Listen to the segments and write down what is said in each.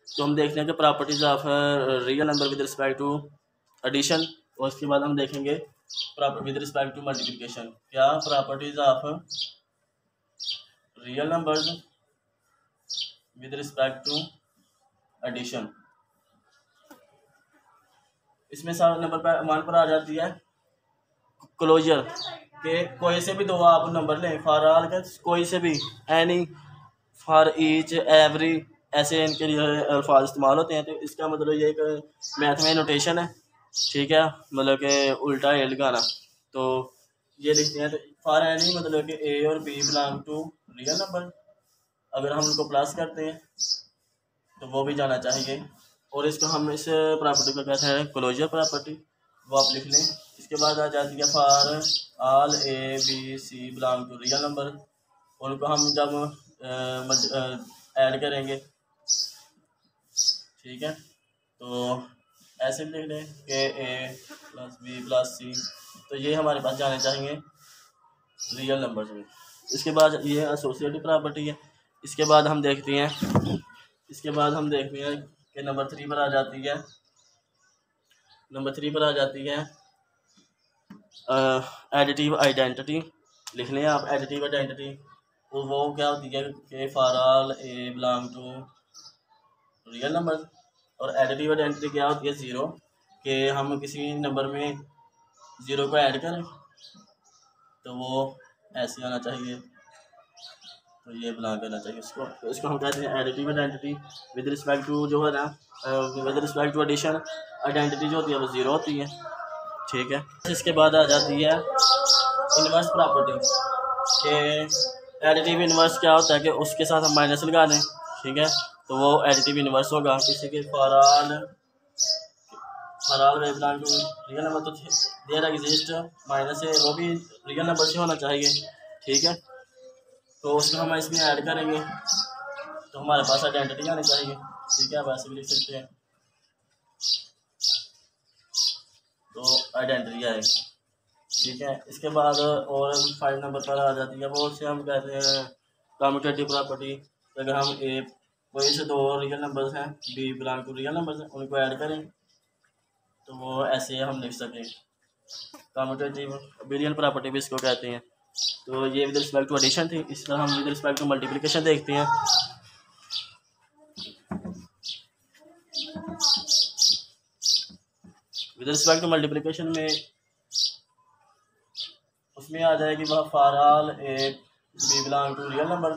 तो हम देखते हैं कि properties of real number with respect to addition, और उसके बाद हम देखेंगे विद रिस्पेक्ट टू मल्टीप्लिकेशन। क्या properties of real numbers with respect to addition. इसमें सारा नंबर पर मान पर आ जाती है क्लोजर के कोई से भी दो आप नंबर लें, फॉर ऑल के कोई से भी, एनी, फॉर ईच, एवरी, ऐसे इनके लिए अल्फाज इस्तेमाल होते हैं। तो इसका मतलब ये एक मैथ में नोटेशन है, ठीक है, मतलब कि उल्टा ए लगाना। तो ये लिखते हैं, तो फॉर एनी मतलब कि ए और B belong to real number, अगर हम उनको प्लस करते हैं तो वो भी जाना चाहिए। और इसको हम इस प्रॉपर्टी को कहते हैं क्लोजर प्रॉपर्टी, वो आप लिख लें। इसके बाद आ जाती है for all A B C belong to real number, उनको हम जब ऐड करेंगे, ठीक है, तो ऐसे भी लिख लें कि ए प्लस बी प्लस सी, तो ये हमारे पास जाने चाहिए रियल नंबर्स में। इसके बाद ये एसोसिएटिव प्रॉपर्टी है। इसके बाद हम देखते हैं कि नंबर 3 पर आ जाती है, एडिटिव आइडेंटिटी। लिख लें आप एडिटिव आइडेंटिटी, तो वो क्या होती है कि for all A belong to real number. और एडिटिव आइडेंटिटी क्या होती है, ज़ीरो, कि हम किसी नंबर में ज़ीरो को ऐड करें तो वो ऐसे आना चाहिए, तो ये बिलोंग करना चाहिए इसको। तो इसको हम कहते हैं additive identity with respect to, जो है ना, with respect to addition, identity जो होती है वो ज़ीरो होती है, ठीक है। इसके बाद आ जाती है इन्वर्स प्रॉपर्टी, कि एडिटिव इन्वर्स क्या होता है कि उसके साथ हम माइनस लगा दें, ठीक है, तो वो एडिटिव इन्वर्स होगा। किसी के फॉर ऑल वे बिलोंग टू रियल नंबर, तो देयर एग्जिस्ट माइनस है, वो भी रियल नंबर से होना चाहिए, ठीक है। तो उसको हम इसमें ऐड करेंगे तो हमारे पास आइडेंटिटी आनी चाहिए, ठीक है, आप ऐसे भी लिख सकते हैं, तो आइडेंटिटी आए, ठीक है। इसके बाद और 5 नंबर पर आ जाती है, वो से हम कहते हैं कम्यूटेटिव प्रॉपर्टी। अगर हम ए कोई से दो रियल नंबर्स हैं, B belong to real numbers हैं, उनको ऐड करें तो वो ऐसे हम लिख सकें, कम्यूटेटिव बिलियन प्रॉपर्टी भी इसको कहते हैं। तो ये विद रिस्पेक्ट टू एडिशन थी। इस तरह हम विद रिस्पेक्ट टू मल्टीप्लिकेशन देखते हैं। विद रिस्पेक्ट टू मल्टीप्लिकेशन में उसमें आ जाएगी वह for all A B belong to real number,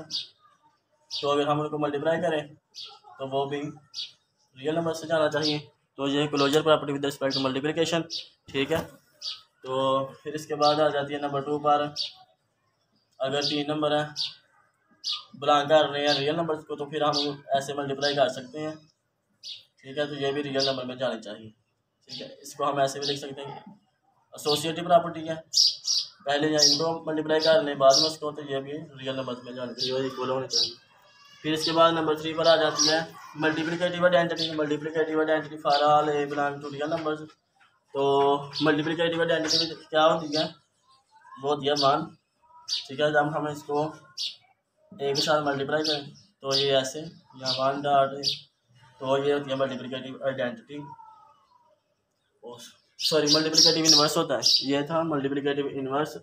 तो अगर हम उनको मल्टीप्लाई करें तो वो भी रियल नंबर से जाना चाहिए। तो ये closure property with respect to multiplication, ठीक है। तो फिर इसके बाद आ जाती है नंबर 2 पर, अगर 3 नंबर हैं बिलोंग कर रहे हैं रियल नंबर को, तो फिर हम ऐसे मल्टीप्लाई कर सकते हैं, ठीक है, तो ये भी रियल नंबर में जानी चाहिए, ठीक है। इसको हम ऐसे भी लिख सकते हैं, एसोसिएटिव प्रॉपर्टी है, पहले इनको मल्टीप्लाई कर लें बाद में उसको, तो ये भी रियल नंबर में जानी चाहिए, इक्वल होनी चाहिए। फिर इसके बाद नंबर 3 पर आ जाती है multiplicative identity for all A belong to real numbers. तो मल्टीप्लिकेटिव आइडेंटिटी क्या होती है, वो होती है 1, ठीक है। जब हम इसको ए के साथ मल्टीप्लाई करें तो ये ऐसे या 1 डॉट, तो ये होती है multiplicative identity, sorry multiplicative inverse होता है, ये था मल्टीप्लिकेटिव इन्वर्स।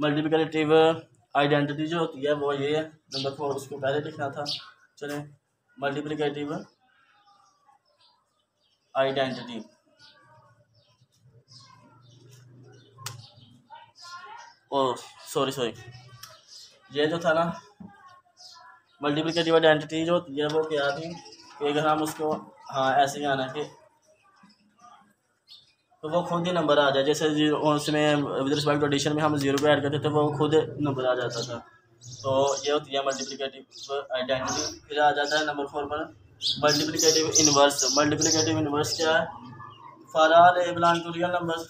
मल्टीप्लिकेटिव आइडेंटिटी जो होती है वो ये है, नंबर 4 उसको पहले लिखना था। चलें, मल्टीप्लिकेटिव आइडेंटिटी, ओ सॉरी ये जो था ना, मल्टीप्लिकेटिव आइडेंटिटी जो होती है वो क्या थी कि अगर हम उसको, हाँ ऐसे ही आना कि तो वो खुद ही नंबर आ जाए, जैसे उसमें विद रिस्पेक्ट टू एडिशन में हम 0 को ऐड करते थे, वो खुद नंबर आ जाता था। तो ये होती है मल्टीप्लिकेटिव आइडेंटिटी। फिर आ जाता है नंबर 4 पर मल्टीप्लिकेटिव इन्वर्स क्या है, for all A belong to real number,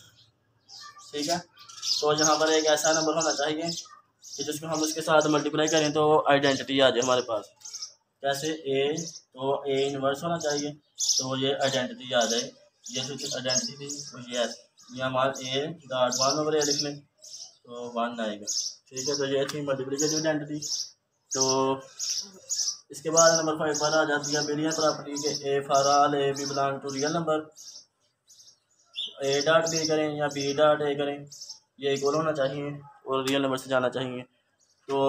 ठीक है। तो यहाँ पर एक ऐसा नंबर होना चाहिए कि जिसको हम उसके साथ मल्टीप्लाई करें तो आइडेंटिटी आ जाए हमारे पास, कैसे ए, तो ए इन्वर्स होना चाहिए, तो ये आइडेंटिटी आ जाए। ये जो आइडेंटिटी थी वो ये यहाँ मान ए डॉट 1 ओवर ए लिख लें तो 1 आएगा, ठीक है। तो ये थी मल्टीप्लिकेटिव आइडेंटिटी। तो इसके बाद नंबर 5 पर आ जाती है बिलियन प्रॉपर्टी के A for all A B belong to real number. A dot B करें या बी डॉट ए करें, ये इक्वल होना चाहिए और रियल नंबर से जाना चाहिए। तो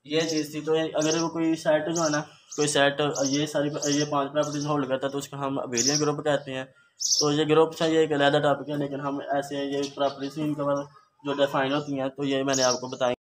ये चीज़ थी। तो अगर वो कोई सेट जो है ना, कोई सेट ये 5 प्रॉपर्टीज होल्ड करता है तो उसको हम अबेलियन ग्रुप कहते हैं। तो ये ग्रुप से ये एक अलग टॉपिक है, लेकिन हम ऐसे ये प्रॉपर्टीज इनका जो डिफाइन होती हैं तो ये मैंने आपको बताई।